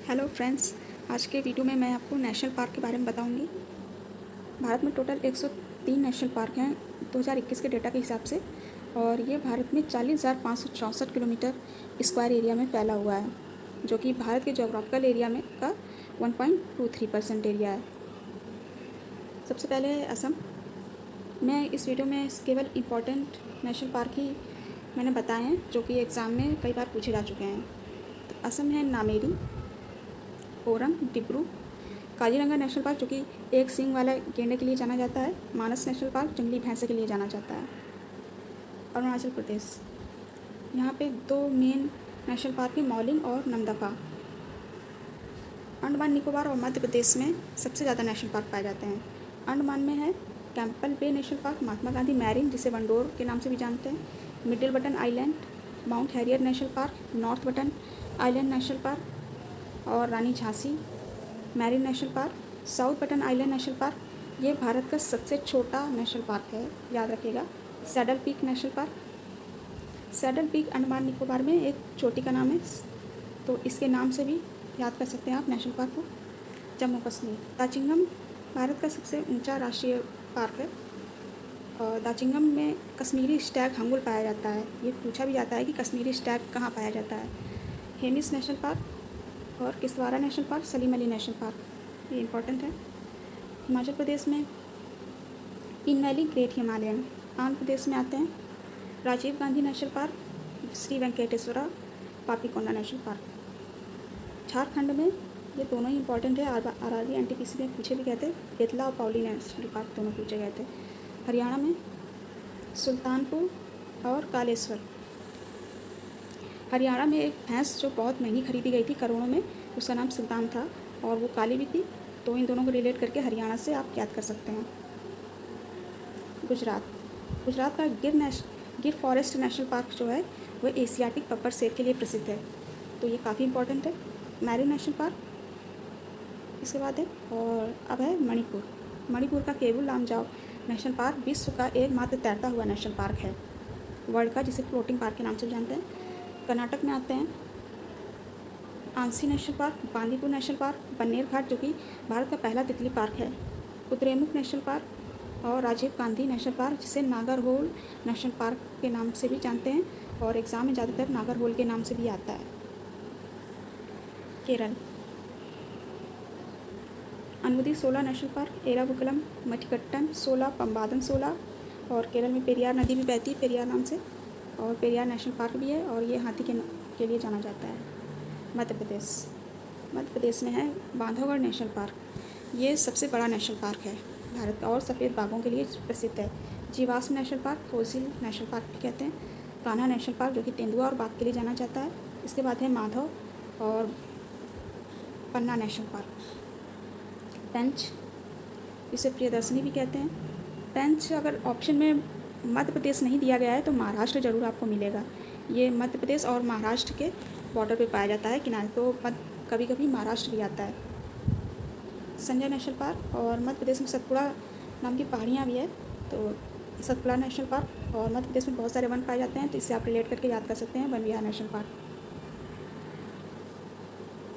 Hello friends, आज के video में मैं आपको नेशनल पार्क के बारे में बताऊंगी। भारत में टोटल 103 नेशनल पार्क हैं 2021 के डेटा के हिसाब से, और ये भारत में 40,564 किलोमीटर स्क्वायर एरिया में फैला हुआ है, जो कि भारत के जोग्राफिकल एरिया में का 1.23% एरिया है। सबसे पहले है असम। मैं इस वीडियो में केवल इम्पॉर्टेंट नेशनल पार्क ही मैंने बताए हैं, जो कि एग्ज़ाम में कई बार पूछे जा चुके हैं। तो असम है Nameri, orang, Dibru, Kaziranga national Park जो कि एक सींग वाला गेंडे के लिए जाना जाता है, मानस नेशनल पार्क जंगली भैंसे के लिए जाना जाता है। अरुणाचल प्रदेश, यहाँ पे दो मेन नेशनल पार्क हैं, मौलिंग और नमदफा। अंडमान निकोबार और मध्य प्रदेश में सबसे ज़्यादा नेशनल पार्क पाए जाते हैं। अंडमान में है Campbell Bay National Park, Mahatma Gandhi Marine जिसे वंडोर के नाम से भी जानते हैं, Middle Button Island, Mount Harriet National Park, North Button Island National Park और Rani Jhansi Marine National Park, South Button Island National Park. ये भारत का सबसे छोटा नेशनल पार्क है, याद रखिएगा। Saddle peak national park, saddle peak Andaman Nicobar में एक चोटी का नाम है, तो इसके नाम से भी याद कर सकते हैं आप नेशनल पार्क को। जम्मू कश्मीर, दाचिंगम भारत का सबसे ऊंचा राष्ट्रीय पार्क है, और दाचिंगम में कश्मीरी स्टैग हंगुल पाया जाता है। ये पूछा भी जाता है कि कश्मीरी स्टैग कहाँ पाया जाता है। हेमिस नेशनल पार्क और Kishtwar National Park, Salim Ali National Park, ये इम्पोर्टेंट है। हिमाचल प्रदेश में Pin Valley, Great Himalayan. Andhra Pradesh में आते हैं Rajiv Gandhi National Park, Shri Venkateswara, Papikonda National Park. Jharkhand में ये दोनों ही इम्पोर्टेंट है, आरआरबी एनटीपीसी में पूछे भी गए थे, बेतला और पाउली नेशनल पार्क दोनों पूछे गए थे। हरियाणा में सुल्तानपुर और कालेश्वर। हरियाणा में एक भैंस जो बहुत महंगी खरीदी गई थी करोड़ों में, उसका नाम सुल्तान था और वो काली भी थी, तो इन दोनों को रिलेट करके हरियाणा से आप याद कर सकते हैं। गुजरात, गुजरात का गिर फॉरेस्ट नेशनल पार्क जो है वो एशियाटिक पप्पर शेर के लिए प्रसिद्ध है, तो ये काफ़ी इम्पोर्टेंट है। मैरीन नेशनल पार्क इसके बाद है, और अब है मणिपुर। मणिपुर का केबुल लामजाओ नेशनल पार्क विश्व का एकमात्र तैरता हुआ नेशनल पार्क है वर्ल्ड का, जिसे फ्लोटिंग पार्क के नाम से जानते हैं। कर्नाटक में आते हैं Anshi National Park, Bandipur National Park, Bannerghatta जो कि भारत का पहला तितली पार्क है, कुद्रेमुख नेशनल पार्क और राजीव गांधी नेशनल पार्क जिसे नागरहोल नेशनल पार्क के नाम से भी जानते हैं, और एग्ज़ाम में ज़्यादातर नागरहोल के नाम से भी आता है। केरल, अनुमति 16 नेशनल पार्क, एराविकुलम, मठिकट्टन 16, पम्बादन 16, और केरल में पेरियार नदी भी बहती है पेरियार नाम से, और पेरियार नेशनल पार्क भी है, और ये हाथी के लिए जाना जाता है। मध्य प्रदेश में है बांधवगढ़ नेशनल पार्क, ये सबसे बड़ा नेशनल पार्क है भारत का और सफ़ेद बाघों के लिए प्रसिद्ध है। जीवाश्म national park, fossil national Park भी कहते हैं। कान्हा नेशनल पार्क जो कि तेंदुआ और बाघ के लिए जाना जाता है। इसके बाद है माधव और पन्ना नेशनल पार्क। पेंच, इसे प्रियदर्शनी भी कहते हैं। पेंच अगर ऑप्शन में मध्य प्रदेश नहीं दिया गया है तो महाराष्ट्र ज़रूर आपको मिलेगा। ये मध्य प्रदेश और महाराष्ट्र के बॉर्डर पे पाया जाता है किनारे, तो कभी कभी महाराष्ट्र भी आता है। संजय नेशनल पार्क, और मध्य प्रदेश में सतपुड़ा नाम की पहाड़ियाँ भी है, तो सतपुड़ा नेशनल पार्क, और मध्य प्रदेश में बहुत सारे वन पाए जाते हैं, तो इससे आप रिलेट करके याद कर सकते हैं वन विहार नेशनल पार्क।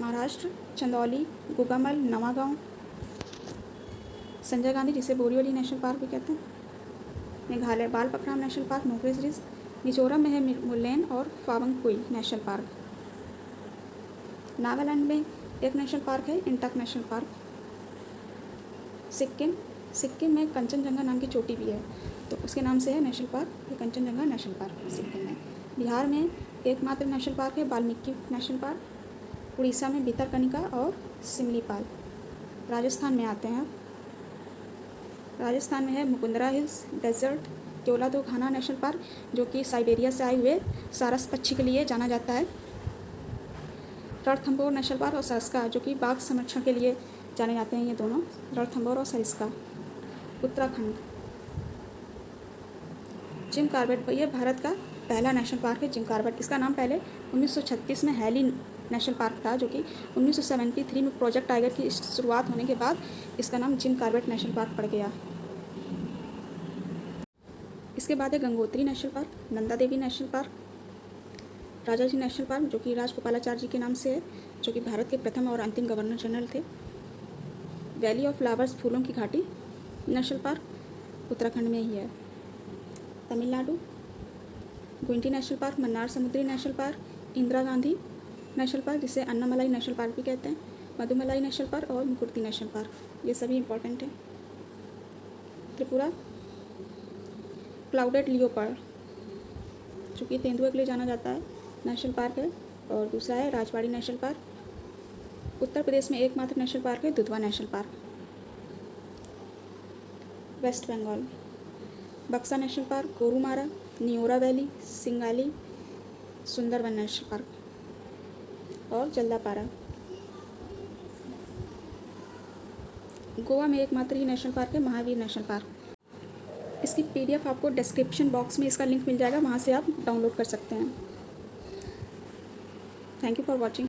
महाराष्ट्र चंदौली, गुगामल, नवागांव, संजय गांधी जिसे बोरीवली नेशनल पार्क भी कहते हैं। Meghalaya Balpakram National Park, Nokrek Ridge. Mizoram में है मुल्लेन और फावंगकुई नेशनल पार्क। नागालैंड में एक नेशनल पार्क है, इंटक नेशनल पार्क। सिक्किम में कंचनजंगा नाम की चोटी भी है, तो उसके नाम से है नेशनल पार्क, ये कंचनजंगा नेशनल पार्क सिक्किम में। बिहार में एकमात्र नेशनल पार्क है वाल्मीकि नेशनल पार्क। उड़ीसा में भितरकनिका और सिमलीपाल। राजस्थान में आते हैं, राजस्थान में है Mukundra Hills Desert, Keoladeo Ghana National Park जो कि साइबेरिया से आए हुए सारस पक्षी के लिए जाना जाता है। रणथंभौर नेशनल पार्क और सरिस्का जो कि बाघ संरक्षण के लिए जाने जाते हैं, ये दोनों, रणथंभौर और सरिस्का। उत्तराखंड, जिम कॉर्बेट, ये भारत का पहला नेशनल पार्क है जिम कॉर्बेट। इसका नाम पहले 1936 में हैली नेशनल पार्क था, जो कि 1973 में प्रोजेक्ट टाइगर की शुरुआत होने के बाद इसका नाम जिम कॉर्बेट नेशनल पार्क पड़ गया। इसके बाद है Gangotri National Park, Nanda Devi National Park, Rajaji National Park जो कि राजगोपालाचारी जी के नाम से है, जो कि भारत के प्रथम और अंतिम गवर्नर जनरल थे। वैली ऑफ फ्लावर्स, फूलों की घाटी नेशनल पार्क उत्तराखंड में ही है। तमिलनाडु, गुंटी नेशनल पार्क, मन्नार समुद्री national park, Indira Gandhi National park जिसे अन्नामलाई नेशनल पार्क भी कहते हैं, मधुमलाई नेशनल पार्क और मुकुर्ती नेशनल पार्क, ये सभी इंपॉर्टेंट हैं। त्रिपुरा, क्लाउडेड लियोपार्ड जो कि तेंदुए के लिए जाना जाता है नेशनल पार्क है। और दूसरा है राजवाड़ी नेशनल पार्क। उत्तर प्रदेश में एकमात्र नेशनल पार्क है Dudhwa National Park. West Bengal, Buxa National Park, Gorumara, Neora Valley, Singalila, Sundarban National Park और जल्दापारा। गोवा में एकमात्र ही नेशनल पार्क है महावीर नेशनल पार्क। इसकी PDF आपको डिस्क्रिप्शन बॉक्स में इसका लिंक मिल जाएगा, वहाँ से आप डाउनलोड कर सकते हैं। Thank you for watching.